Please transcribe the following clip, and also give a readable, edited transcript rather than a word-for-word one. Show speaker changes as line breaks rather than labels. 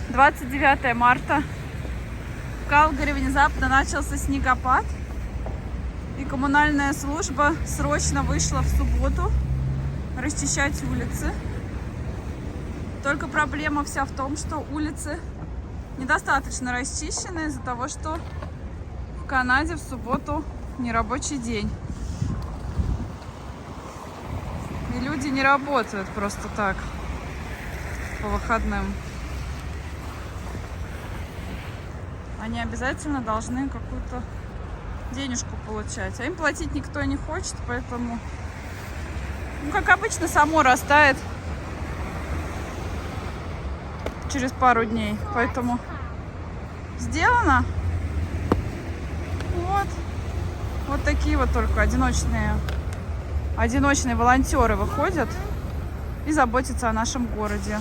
29 марта. В Калгари внезапно начался снегопад. И коммунальная служба срочно вышла в субботу расчищать улицы. Только проблема вся в том, что улицы недостаточно расчищены из-за того, что в Канаде в субботу нерабочий день. И люди не работают просто так по выходным. Они обязательно должны какую-то денежку получать. А им платить никто не хочет, поэтому, ну, как обычно, само растает через пару дней. Поэтому сделано. Вот такие вот только одиночные волонтеры выходят и заботятся о нашем городе.